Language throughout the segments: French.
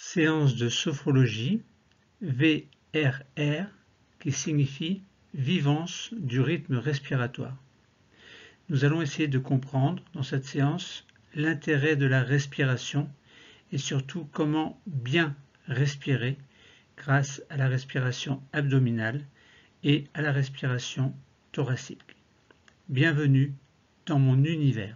Séance de sophrologie, VRR, qui signifie vivance du rythme respiratoire. Nous allons essayer de comprendre dans cette séance l'intérêt de la respiration et surtout comment bien respirer grâce à la respiration abdominale et à la respiration thoracique. Bienvenue dans mon univers.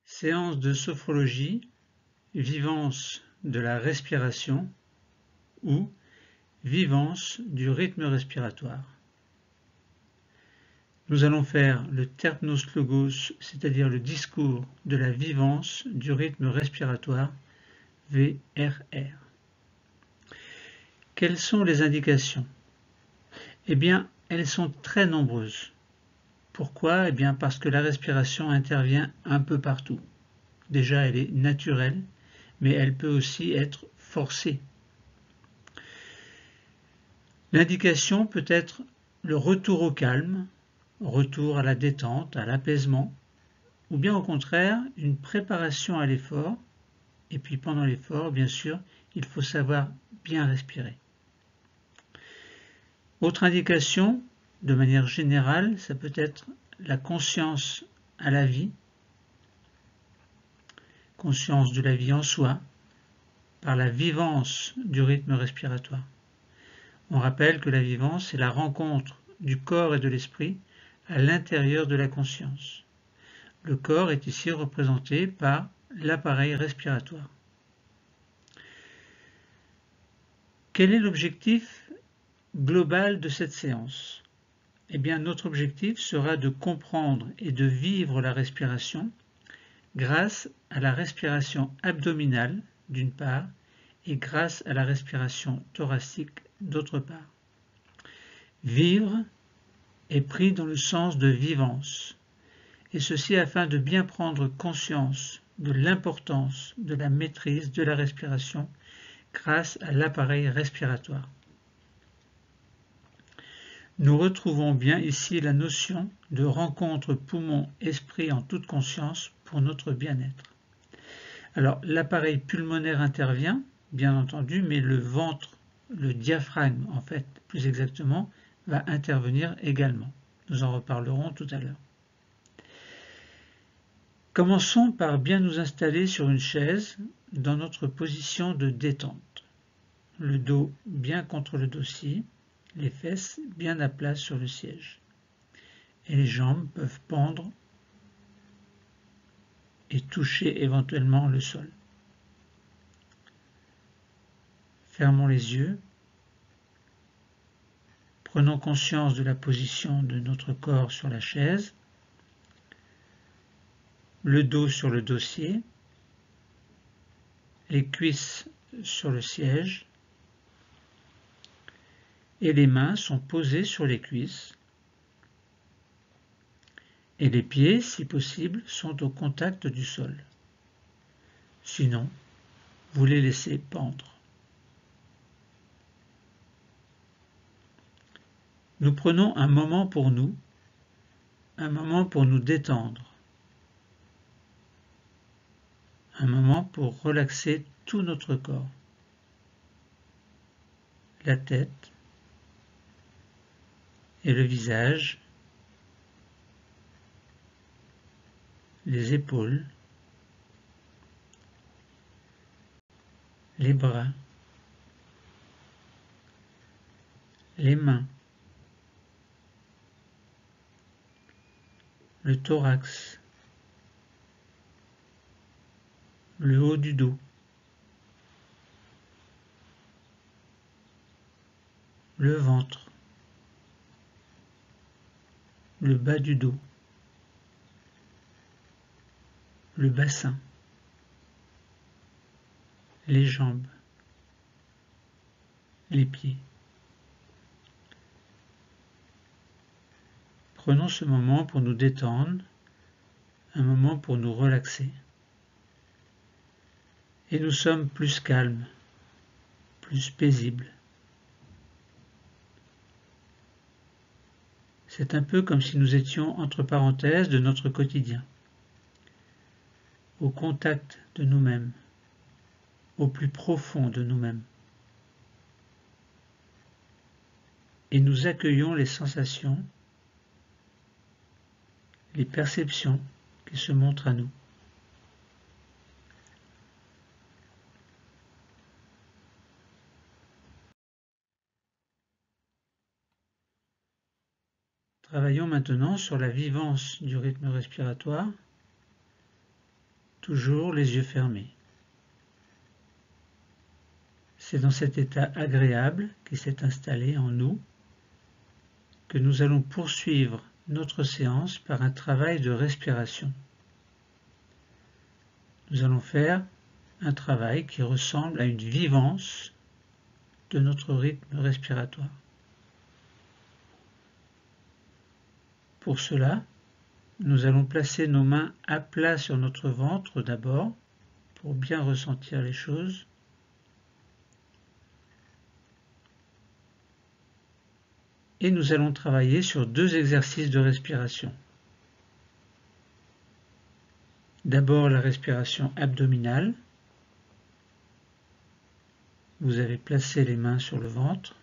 Séance de sophrologie, vivance de la respiration ou vivance du rythme respiratoire. Nous allons faire le terpnos logos, c'est-à-dire le discours de la vivance du rythme respiratoire, VRR. Quelles sont les indications? Eh bien, elles sont très nombreuses. Pourquoi? Eh bien, parce que la respiration intervient un peu partout. Déjà, elle est naturelle, mais elle peut aussi être forcée. L'indication peut être le retour au calme, retour à la détente, à l'apaisement, ou bien au contraire, une préparation à l'effort, et puis pendant l'effort, bien sûr, il faut savoir bien respirer. Autre indication, de manière générale, ça peut être la conscience à la vie, conscience de la vie en soi, par la vivance du rythme respiratoire. On rappelle que la vivance, c'est la rencontre du corps et de l'esprit à l'intérieur de la conscience. Le corps est ici représenté par l'appareil respiratoire. Quel est l'objectif global de cette séance? Eh bien, notre objectif sera de comprendre et de vivre la respiration grâce à la respiration abdominale, d'une part, et grâce à la respiration thoracique, d'autre part. Vivre est pris dans le sens de vivance, et ceci afin de bien prendre conscience de l'importance de la maîtrise de la respiration grâce à l'appareil respiratoire. Nous retrouvons bien ici la notion de rencontre poumon-esprit en toute conscience pour notre bien-être. Alors, l'appareil pulmonaire intervient, bien entendu, mais le ventre, le diaphragme, en fait, plus exactement, va intervenir également. Nous en reparlerons tout à l'heure. Commençons par bien nous installer sur une chaise dans notre position de détente. Le dos bien contre le dossier, les fesses bien à plat sur le siège. Et les jambes peuvent pendre et toucher éventuellement le sol. Fermons les yeux. Prenons conscience de la position de notre corps sur la chaise, le dos sur le dossier, les cuisses sur le siège, et les mains sont posées sur les cuisses, et les pieds, si possible, sont au contact du sol. Sinon, vous les laissez pendre. Nous prenons un moment pour nous détendre, un moment pour relaxer tout notre corps, la tête et le visage, les épaules, les bras, les mains, le thorax, le haut du dos, le ventre, le bas du dos, le bassin, les jambes, les pieds. Prenons ce moment pour nous détendre, un moment pour nous relaxer. Et nous sommes plus calmes, plus paisibles. C'est un peu comme si nous étions entre parenthèses de notre quotidien, au contact de nous-mêmes, au plus profond de nous-mêmes. Et nous accueillons les sensations, les perceptions qui se montrent à nous. Travaillons maintenant sur la vivance du rythme respiratoire, toujours les yeux fermés. C'est dans cet état agréable qui s'est installé en nous que nous allons poursuivre notre séance par un travail de respiration. Nous allons faire un travail qui ressemble à une vivance de notre rythme respiratoire. Pour cela, nous allons placer nos mains à plat sur notre ventre d'abord, pour bien ressentir les choses. Et nous allons travailler sur 2 exercices de respiration. D'abord la respiration abdominale. Vous avez placé les mains sur le ventre.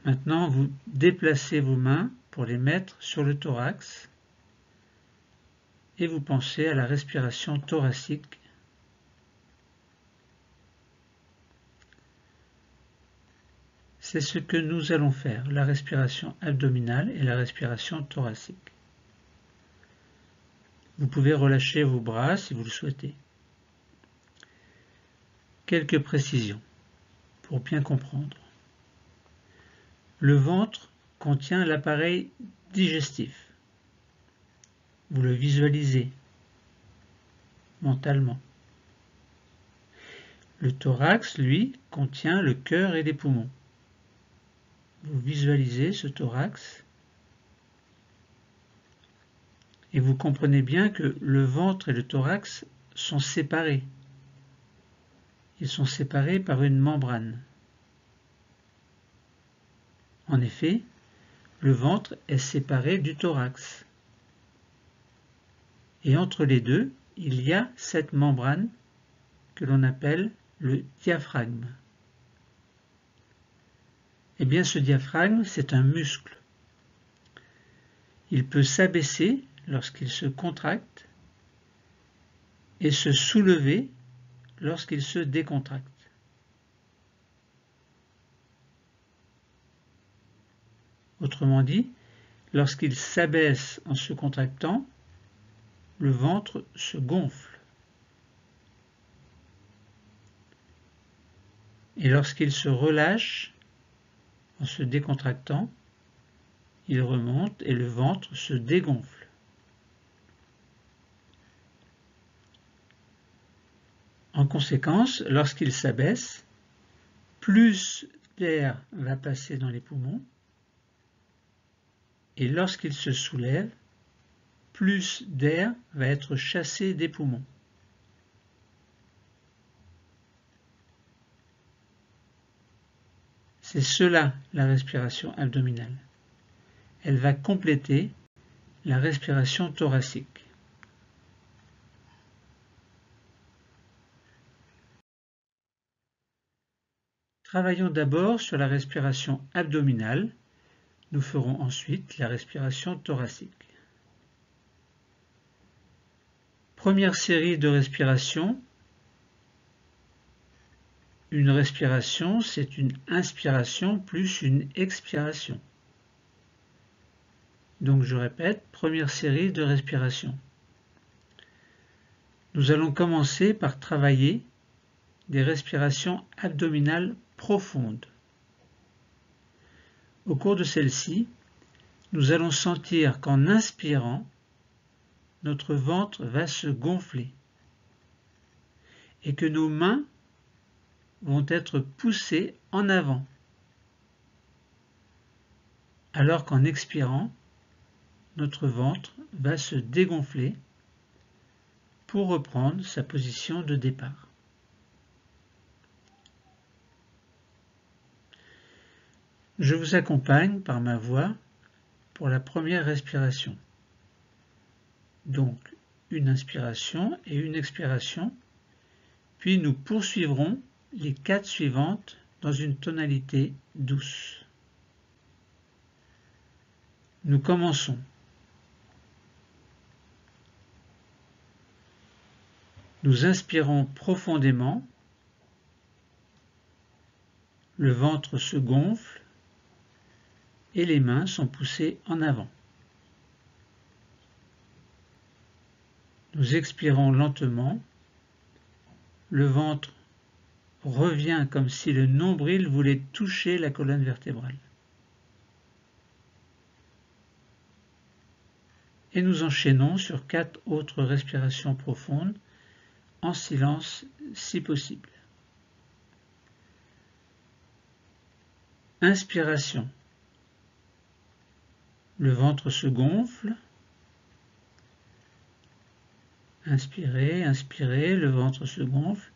Maintenant, vous déplacez vos mains pour les mettre sur le thorax et vous pensez à la respiration thoracique. C'est ce que nous allons faire, la respiration abdominale et la respiration thoracique. Vous pouvez relâcher vos bras si vous le souhaitez. Quelques précisions pour bien comprendre. Le ventre contient l'appareil digestif. Vous le visualisez mentalement. Le thorax, lui, contient le cœur et les poumons. Vous visualisez ce thorax et vous comprenez bien que le ventre et le thorax sont séparés. Ils sont séparés par une membrane. En effet, le ventre est séparé du thorax. Et entre les deux, il y a cette membrane que l'on appelle le diaphragme. Eh bien, ce diaphragme, c'est un muscle. Il peut s'abaisser lorsqu'il se contracte et se soulever lorsqu'il se décontracte. Autrement dit, lorsqu'il s'abaisse en se contractant, le ventre se gonfle. Et lorsqu'il se relâche en se décontractant, il remonte et le ventre se dégonfle. En conséquence, lorsqu'il s'abaisse, plus d'air va passer dans les poumons, et lorsqu'il se soulève, plus d'air va être chassé des poumons. C'est cela la respiration abdominale. Elle va compléter la respiration thoracique. Travaillons d'abord sur la respiration abdominale. Nous ferons ensuite la respiration thoracique. Première série de respiration. Une respiration, c'est une inspiration plus une expiration. Donc je répète, première série de respiration. Nous allons commencer par travailler des respirations abdominales profondes. Au cours de celle-ci, nous allons sentir qu'en inspirant, notre ventre va se gonfler et que nos mains vont être poussées en avant, alors qu'en expirant, notre ventre va se dégonfler pour reprendre sa position de départ. Je vous accompagne par ma voix pour la première respiration. Donc, une inspiration et une expiration, puis nous poursuivrons les 4 suivantes dans une tonalité douce. Nous commençons. Nous inspirons profondément, le ventre se gonfle et les mains sont poussées en avant. Nous expirons lentement, le ventre revient comme si le nombril voulait toucher la colonne vertébrale. Et nous enchaînons sur 4 autres respirations profondes, en silence si possible. Inspiration. Le ventre se gonfle. Inspirez, inspirez, le ventre se gonfle.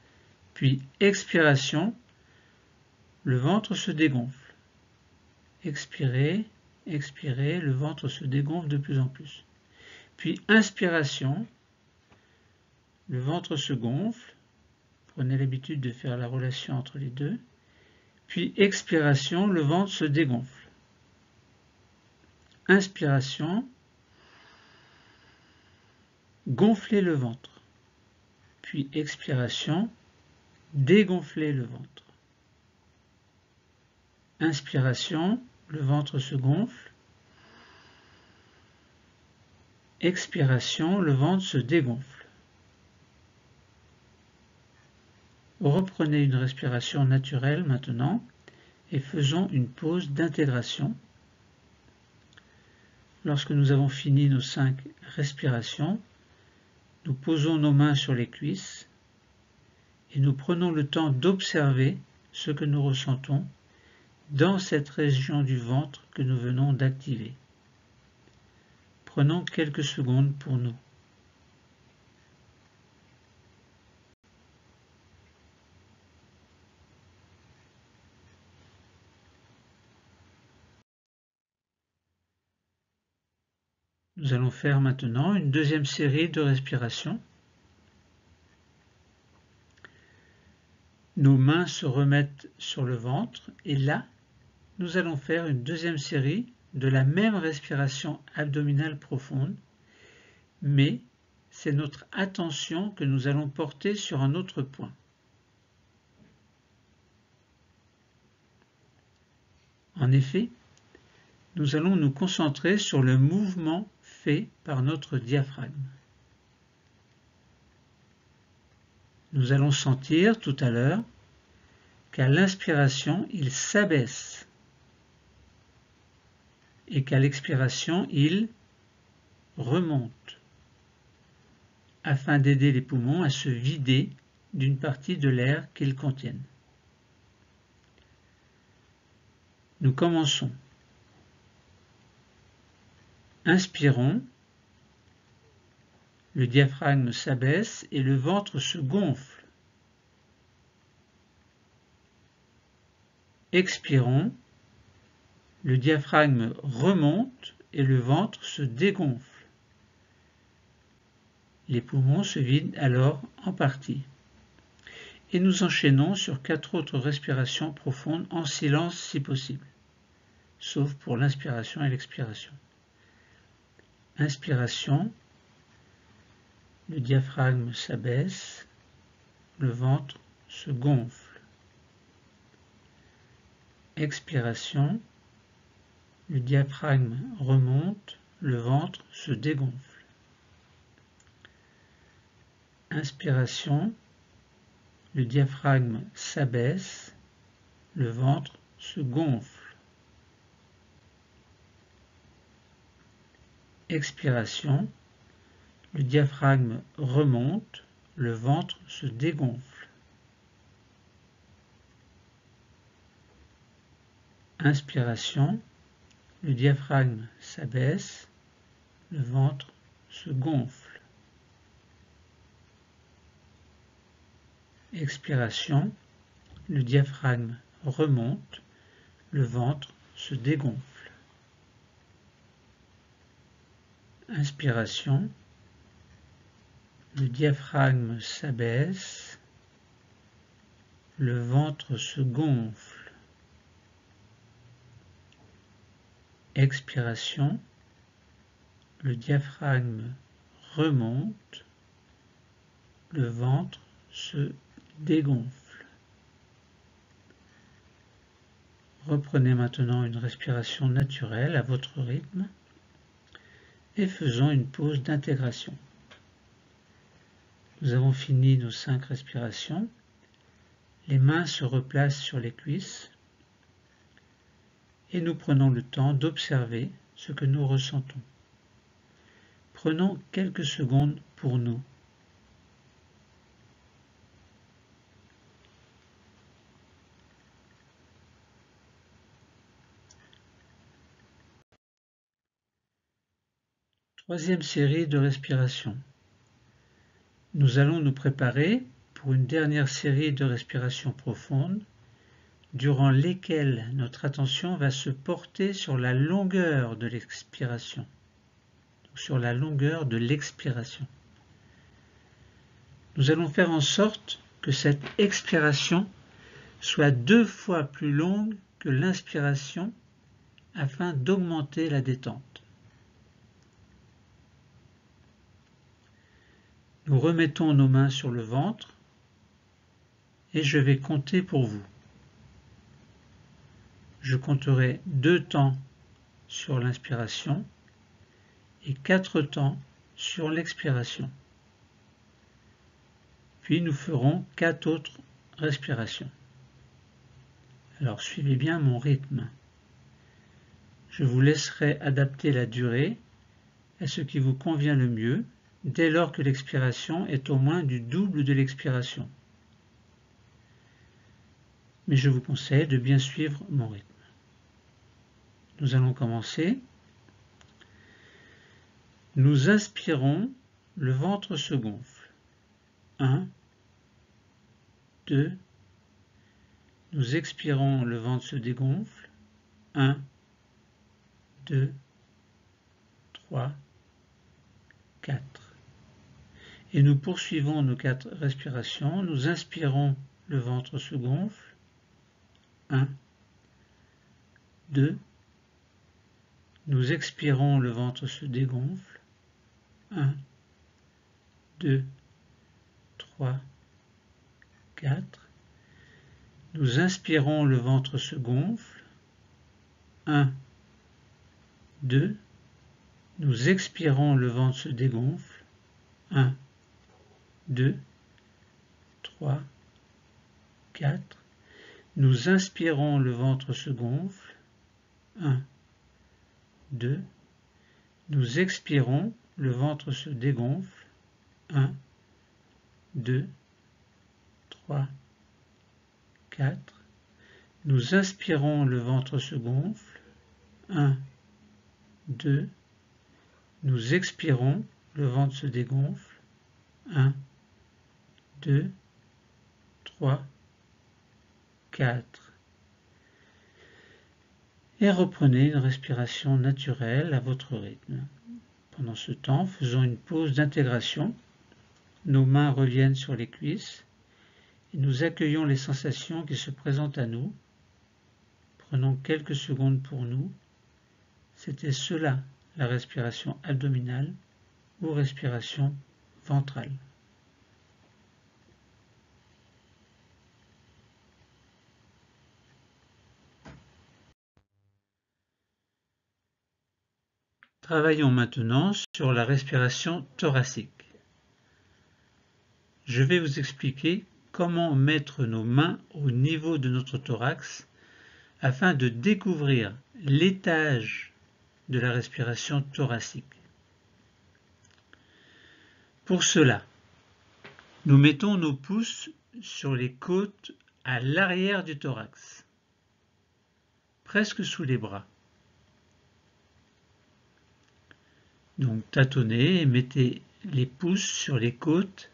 Puis expiration, le ventre se dégonfle. Expirez, expirez, le ventre se dégonfle de plus en plus. Puis inspiration, le ventre se gonfle. Prenez l'habitude de faire la relation entre les deux. Puis expiration, le ventre se dégonfle. Inspiration, gonflez le ventre. Puis expiration, dégonflez le ventre. Inspiration, le ventre se gonfle. Expiration, le ventre se dégonfle. Reprenez une respiration naturelle maintenant et faisons une pause d'intégration. Lorsque nous avons fini nos 5 respirations, nous posons nos mains sur les cuisses et nous prenons le temps d'observer ce que nous ressentons dans cette région du ventre que nous venons d'activer. Prenons quelques secondes pour nous. Nous allons faire maintenant une deuxième série de respirations. Nos mains se remettent sur le ventre et là, nous allons faire une deuxième série de la même respiration abdominale profonde, mais c'est notre attention que nous allons porter sur un autre point. En effet, nous allons nous concentrer sur le mouvement fait par notre diaphragme. Nous allons sentir tout à l'heure qu'à l'inspiration, il s'abaisse et qu'à l'expiration, il remonte afin d'aider les poumons à se vider d'une partie de l'air qu'ils contiennent. Nous commençons. Inspirons, le diaphragme s'abaisse et le ventre se gonfle. Expirons, le diaphragme remonte et le ventre se dégonfle. Les poumons se vident alors en partie. Et nous enchaînons sur 4 autres respirations profondes en silence si possible, sauf pour l'inspiration et l'expiration. Inspiration, le diaphragme s'abaisse, le ventre se gonfle. Expiration, le diaphragme remonte, le ventre se dégonfle. Inspiration, le diaphragme s'abaisse, le ventre se gonfle. Expiration, le diaphragme remonte, le ventre se dégonfle. Inspiration, le diaphragme s'abaisse, le ventre se gonfle. Expiration, le diaphragme remonte, le ventre se dégonfle. Inspiration, le diaphragme s'abaisse, le ventre se gonfle. Expiration, le diaphragme remonte, le ventre se dégonfle. Reprenez maintenant une respiration naturelle à votre rythme et faisons une pause d'intégration. Nous avons fini nos 5 respirations. Les mains se replacent sur les cuisses et nous prenons le temps d'observer ce que nous ressentons. Prenons quelques secondes pour nous. Troisième série de respiration. Nous allons nous préparer pour une dernière série de respirations profondes, durant lesquelles notre attention va se porter sur la longueur de l'expiration. Sur la longueur de l'expiration. Nous allons faire en sorte que cette expiration soit 2 fois plus longue que l'inspiration afin d'augmenter la détente. Nous remettons nos mains sur le ventre et je vais compter pour vous. Je compterai 2 temps sur l'inspiration et 4 temps sur l'expiration. Puis nous ferons 4 autres respirations. Alors suivez bien mon rythme. Je vous laisserai adapter la durée à ce qui vous convient le mieux dès lors que l'expiration est au moins du double de l'expiration. Mais je vous conseille de bien suivre mon rythme. Nous allons commencer. Nous inspirons, le ventre se gonfle. 1, 2. Nous expirons, le ventre se dégonfle. 1, 2, 3, 4. Et nous poursuivons nos 4 respirations. Nous inspirons, le ventre se gonfle. 1, 2. Nous expirons, le ventre se dégonfle. 1, 2, 3, 4. Nous inspirons, le ventre se gonfle. 1, 2. Nous expirons, le ventre se dégonfle. 1, 2, 3, 4. Nous inspirons, le ventre se gonfle. 1, 2. Nous expirons, le ventre se dégonfle. 1, 2, 3, 4. Nous inspirons, le ventre se gonfle. 1, 2. Nous expirons, le ventre se dégonfle. 1, 2, 3, 4. Et reprenez une respiration naturelle à votre rythme. Pendant ce temps, faisons une pause d'intégration. Nos mains reviennent sur les cuisses et nous accueillons les sensations qui se présentent à nous. Prenons quelques secondes pour nous. C'était cela, la respiration abdominale ou respiration ventrale. Travaillons maintenant sur la respiration thoracique. Je vais vous expliquer comment mettre nos mains au niveau de notre thorax afin de découvrir l'étage de la respiration thoracique. Pour cela, nous mettons nos pouces sur les côtes à l'arrière du thorax, presque sous les bras. Donc tâtonnez et mettez les pouces sur les côtes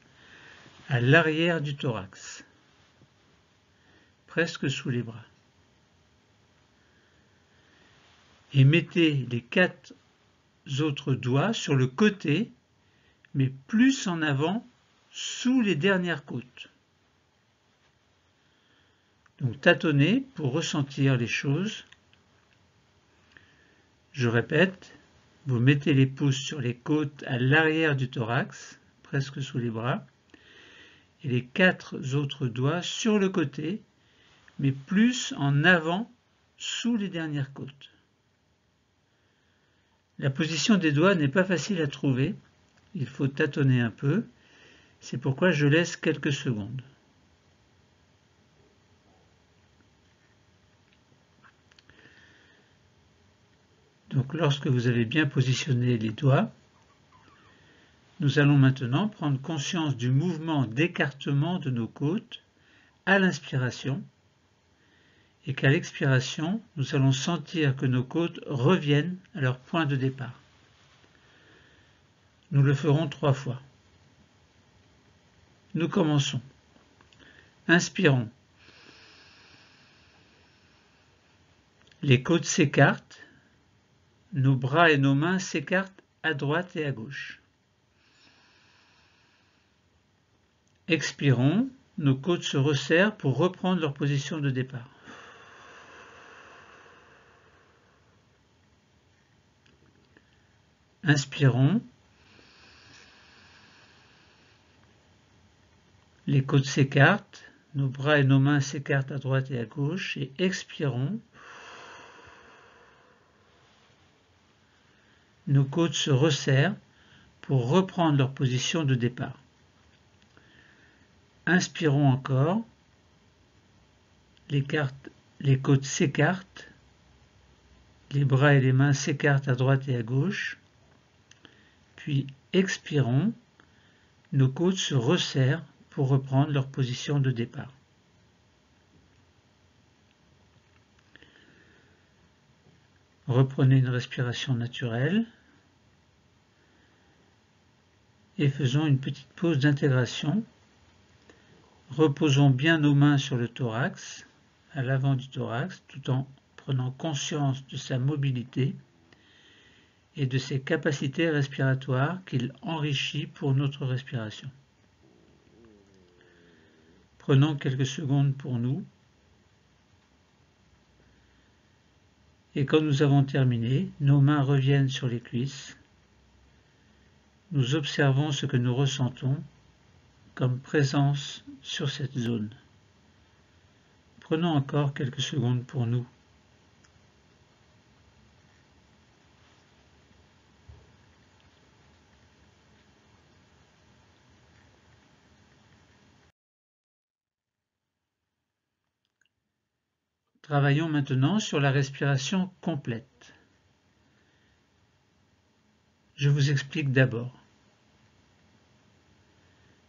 à l'arrière du thorax, presque sous les bras. et mettez les 4 autres doigts sur le côté, mais plus en avant, sous les dernières côtes. Donc tâtonnez pour ressentir les choses. Je répète, vous mettez les pouces sur les côtes à l'arrière du thorax, presque sous les bras, et les 4 autres doigts sur le côté, mais plus en avant, sous les dernières côtes. La position des doigts n'est pas facile à trouver, il faut tâtonner un peu, c'est pourquoi je laisse quelques secondes. Donc lorsque vous avez bien positionné les doigts, nous allons maintenant prendre conscience du mouvement d'écartement de nos côtes à l'inspiration et qu'à l'expiration, nous allons sentir que nos côtes reviennent à leur point de départ. Nous le ferons 3 fois. Nous commençons. Inspirons. Les côtes s'écartent, nos bras et nos mains s'écartent à droite et à gauche. Expirons, nos côtes se resserrent pour reprendre leur position de départ. Inspirons, les côtes s'écartent, nos bras et nos mains s'écartent à droite et à gauche, et expirons, nos côtes se resserrent pour reprendre leur position de départ. Inspirons encore, les côtes s'écartent, les bras et les mains s'écartent à droite et à gauche, puis expirons, nos côtes se resserrent pour reprendre leur position de départ. Reprenez une respiration naturelle et faisons une petite pause d'intégration. Reposons bien nos mains sur le thorax, à l'avant du thorax, tout en prenant conscience de sa mobilité et de ses capacités respiratoires qu'il enrichit pour notre respiration. Prenons quelques secondes pour nous. Et quand nous avons terminé, nos mains reviennent sur les cuisses. Nous observons ce que nous ressentons comme présence sur cette zone. Prenons encore quelques secondes pour nous. Travaillons maintenant sur la respiration complète. Je vous explique d'abord.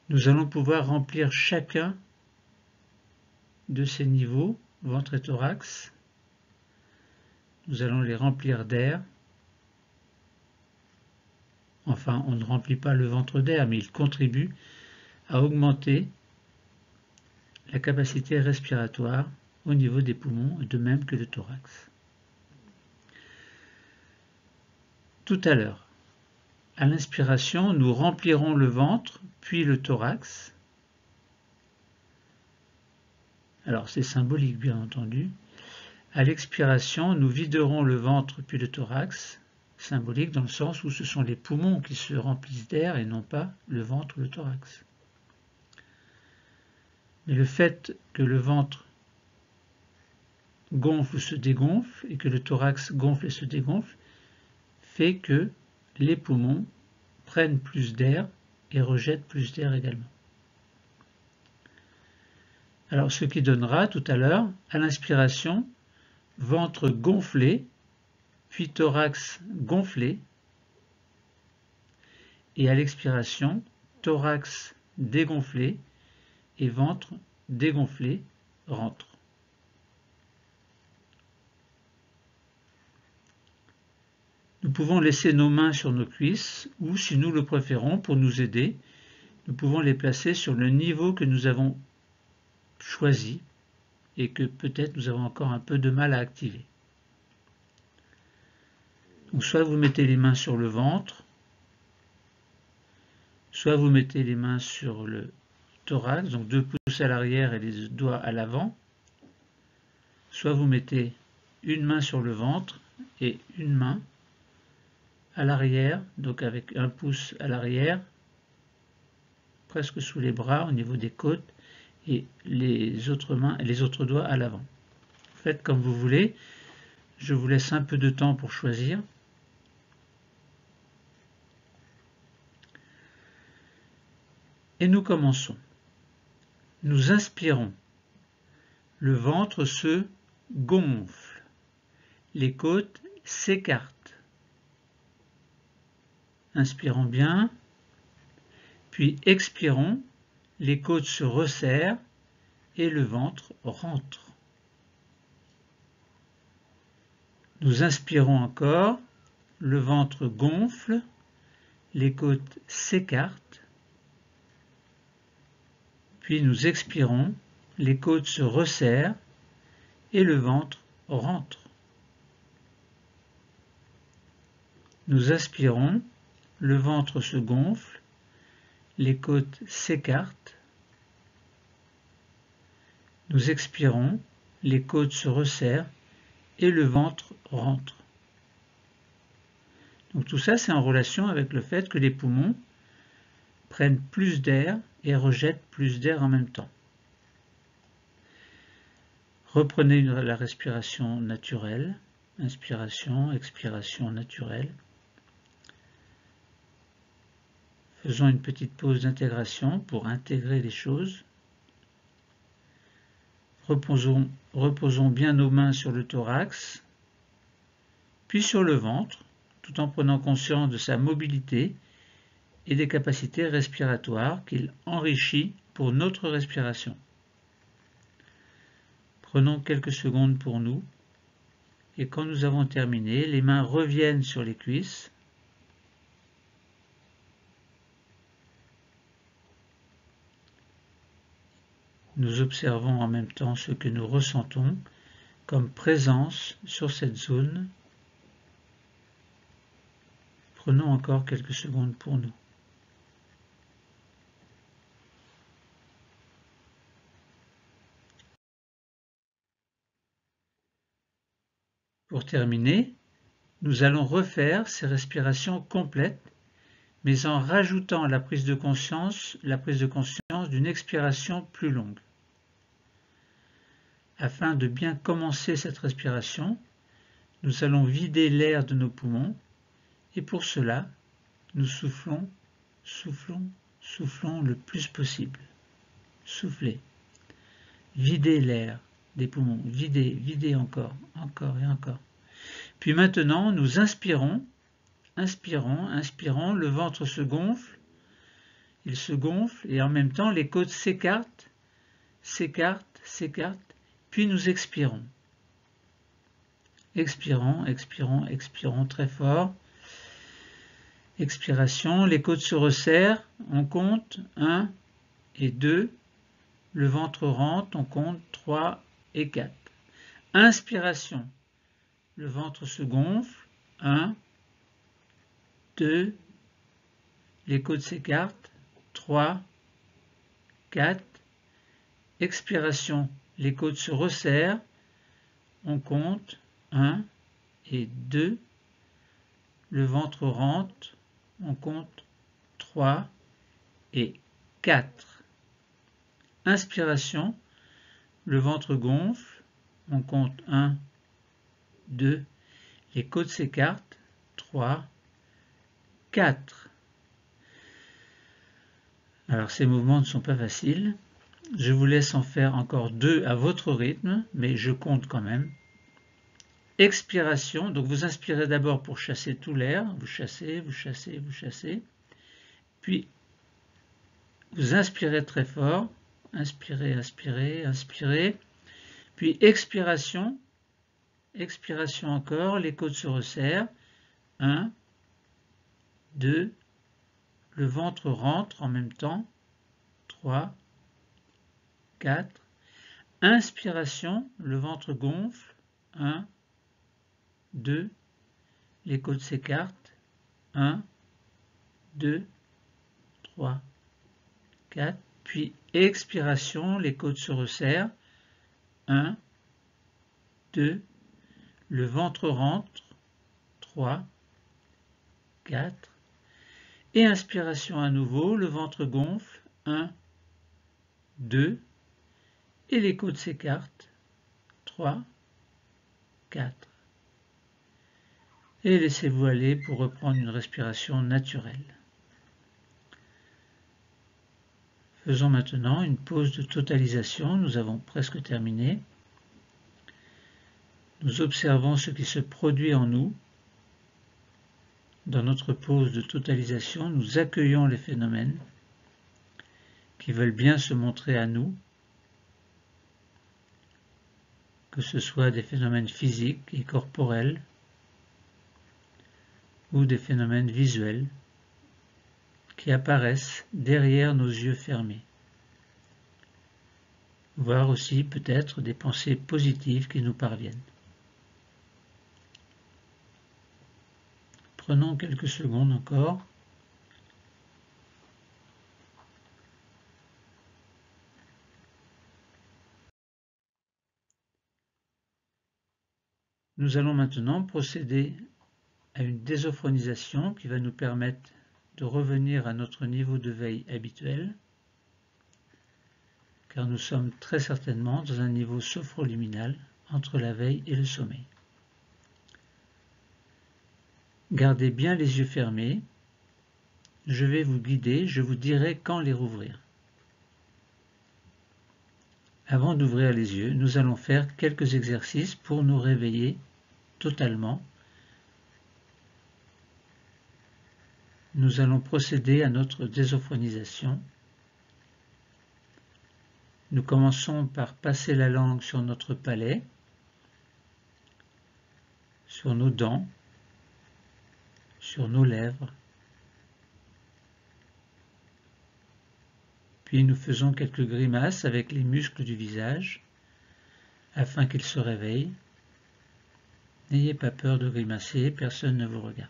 Nous allons pouvoir remplir chacun de ces niveaux, ventre et thorax. Nous allons les remplir d'air. Enfin, on ne remplit pas le ventre d'air, mais il contribue à augmenter la capacité respiratoire au niveau des poumons, de même que le thorax. Tout à l'heure, à l'inspiration, nous remplirons le ventre, puis le thorax. Alors c'est symbolique bien entendu. À l'expiration, nous viderons le ventre puis le thorax, symbolique dans le sens où ce sont les poumons qui se remplissent d'air et non pas le ventre ou le thorax. Mais le fait que le ventre gonfle ou se dégonfle et que le thorax gonfle et se dégonfle fait que les poumons prennent plus d'air et rejettent plus d'air également. Alors ce qui donnera tout à l'heure, à l'inspiration, ventre gonflé, puis thorax gonflé, et à l'expiration, thorax dégonflé et ventre dégonflé rentre. Nous pouvons laisser nos mains sur nos cuisses ou, si nous le préférons, pour nous aider, nous pouvons les placer sur le niveau que nous avons choisi et que peut-être nous avons encore un peu de mal à activer. Donc soit vous mettez les mains sur le ventre, soit vous mettez les mains sur le thorax, donc 2 pouces à l'arrière et les doigts à l'avant, soit vous mettez une main sur le ventre et une main à l'arrière, donc avec 1 pouce à l'arrière, presque sous les bras au niveau des côtes, et les autres doigts à l'avant. Faites comme vous voulez, je vous laisse un peu de temps pour choisir. Et nous commençons. Nous inspirons. Le ventre se gonfle. Les côtes s'écartent. Inspirons bien. Puis expirons. Les côtes se resserrent et le ventre rentre. Nous inspirons encore. Le ventre gonfle. Les côtes s'écartent. Puis nous expirons, les côtes se resserrent et le ventre rentre. Nous inspirons, le ventre se gonfle, les côtes s'écartent. Nous expirons, les côtes se resserrent et le ventre rentre. Donc tout ça, c'est en relation avec le fait que les poumons prennent plus d'air et rejettent plus d'air en même temps. Reprenez la respiration naturelle, inspiration, expiration naturelle. Faisons une petite pause d'intégration pour intégrer les choses. Reposons bien nos mains sur le thorax, puis sur le ventre, tout en prenant conscience de sa mobilité et des capacités respiratoires qu'il enrichit pour notre respiration. Prenons quelques secondes pour nous, et quand nous avons terminé, les mains reviennent sur les cuisses. Nous observons en même temps ce que nous ressentons comme présence sur cette zone. Prenons encore quelques secondes pour nous. Pour terminer, nous allons refaire ces respirations complètes, mais en rajoutant la prise de conscience d'une expiration plus longue. Afin de bien commencer cette respiration, nous allons vider l'air de nos poumons et pour cela, nous soufflons, soufflons, soufflons le plus possible. Soufflez. Videz l'air des poumons. Videz, videz encore, encore et encore. Puis maintenant, nous inspirons, inspirons, inspirons, le ventre se gonfle, il se gonfle et en même temps les côtes s'écartent, s'écartent, s'écartent, puis nous expirons. Expirons, expirons, expirons très fort. Expiration, les côtes se resserrent, on compte 1 et 2, le ventre rentre, on compte 3 et 4. Inspiration, le ventre se gonfle, 1, 2, les côtes s'écartent, 3, 4. Expiration, les côtes se resserrent, on compte 1 et 2, le ventre rentre, on compte 3 et 4. Inspiration, le ventre gonfle, on compte 1, 2, les côtes s'écartent, 3, 4. Alors ces mouvements ne sont pas faciles. Je vous laisse en faire encore 2 à votre rythme, mais je compte quand même. Expiration, donc vous inspirez d'abord pour chasser tout l'air, vous chassez, vous chassez, vous chassez. Puis vous inspirez très fort, inspirez, inspirez, inspirez. Puis expiration, expiration encore, les côtes se resserrent. 1, 2, le ventre rentre en même temps. 3, 4. Inspiration, le ventre gonfle. 1, 2, les côtes s'écartent. 1, 2, 3, 4. Puis expiration, les côtes se resserrent. 1, 2, le ventre rentre. 3, 4. Et inspiration à nouveau, le ventre gonfle. 1, 2. Et les côtes s'écartent. 3, 4. Et laissez-vous aller pour reprendre une respiration naturelle. Faisons maintenant une pause de totalisation. Nous avons presque terminé. Nous observons ce qui se produit en nous. Dans notre pause de totalisation, nous accueillons les phénomènes qui veulent bien se montrer à nous, que ce soit des phénomènes physiques et corporels ou des phénomènes visuels qui apparaissent derrière nos yeux fermés, voire aussi peut-être des pensées positives qui nous parviennent. Prenons quelques secondes encore. Nous allons maintenant procéder à une désophronisation qui va nous permettre de revenir à notre niveau de veille habituel, car nous sommes très certainement dans un niveau sophroliminal entre la veille et le sommeil. Gardez bien les yeux fermés. Je vais vous guider, je vous dirai quand les rouvrir. Avant d'ouvrir les yeux, nous allons faire quelques exercices pour nous réveiller totalement. Nous allons procéder à notre désophronisation. Nous commençons par passer la langue sur notre palais, sur nos dents, sur nos lèvres. Puis nous faisons quelques grimaces avec les muscles du visage afin qu'ils se réveillent. N'ayez pas peur de grimacer, personne ne vous regarde.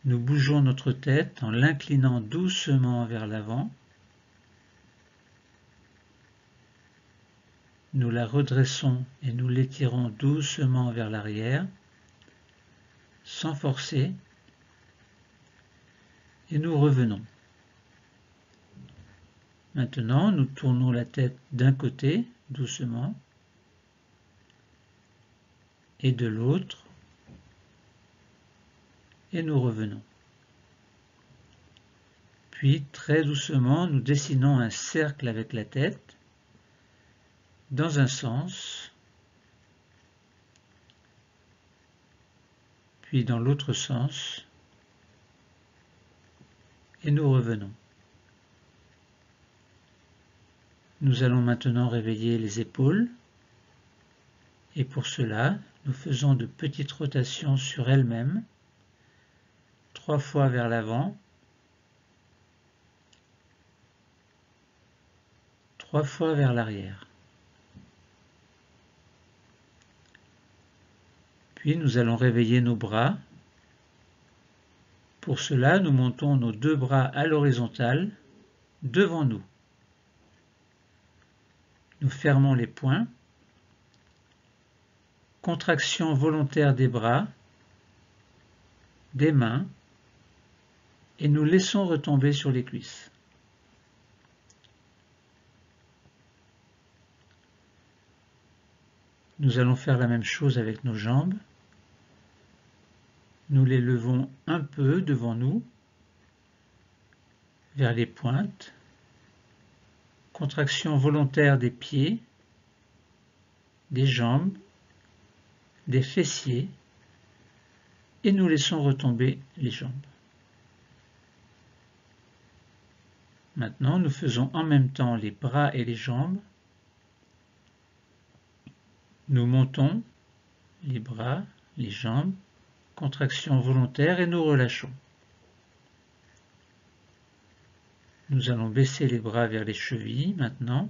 Nous bougeons notre tête en l'inclinant doucement vers l'avant. Nous la redressons et nous l'étirons doucement vers l'arrière, sans forcer, et nous revenons. Maintenant, nous tournons la tête d'un côté, doucement, et de l'autre, et nous revenons. Puis, très doucement, nous dessinons un cercle avec la tête, dans un sens, puis dans l'autre sens, et nous revenons. Nous allons maintenant réveiller les épaules, et pour cela, nous faisons de petites rotations sur elles-mêmes, 3 fois vers l'avant, 3 fois vers l'arrière. Puis nous allons réveiller nos bras. Pour cela, nous montons nos 2 bras à l'horizontale devant nous. Nous fermons les poings. Contraction volontaire des bras, des mains, et nous laissons retomber sur les cuisses. Nous allons faire la même chose avec nos jambes. Nous les levons un peu devant nous, vers les pointes. Contraction volontaire des pieds, des jambes, des fessiers, et nous laissons retomber les jambes. Maintenant, nous faisons en même temps les bras et les jambes. Nous montons les bras, les jambes, contraction volontaire et nous relâchons. Nous allons baisser les bras vers les chevilles maintenant.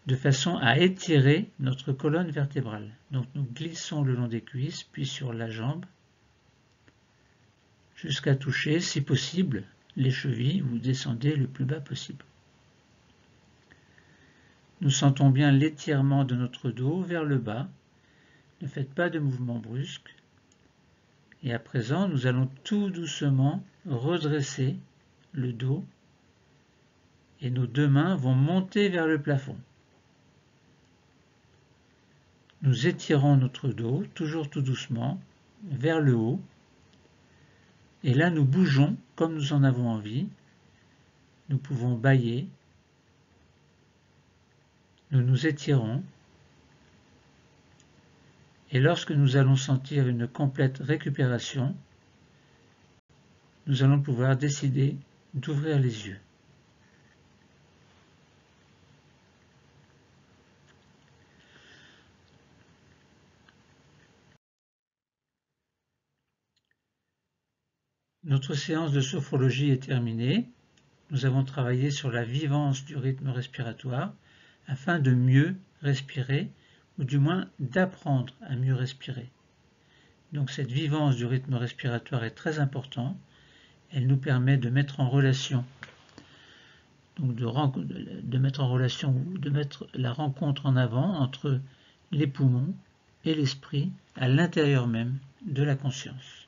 de façon à étirer notre colonne vertébrale. Donc nous glissons le long des cuisses, puis sur la jambe, jusqu'à toucher, si possible, les chevilles. Vous descendez le plus bas possible. Nous sentons bien l'étirement de notre dos vers le bas. Ne faites pas de mouvements brusques. Et à présent, nous allons tout doucement redresser le dos et nos deux mains vont monter vers le plafond. Nous étirons notre dos, toujours tout doucement, vers le haut. Et là, nous bougeons comme nous en avons envie. Nous pouvons bâiller. Nous nous étirons. Et lorsque nous allons sentir une complète récupération, nous allons pouvoir décider d'ouvrir les yeux. Notre séance de sophrologie est terminée. Nous avons travaillé sur la vivance du rythme respiratoire afin de mieux respirer, ou du moins d'apprendre à mieux respirer. Donc cette vivance du rythme respiratoire est très importante. Elle nous permet de mettre en relation, donc de mettre en relation ou de mettre la rencontre en avant entre les poumons et l'esprit à l'intérieur même de la conscience.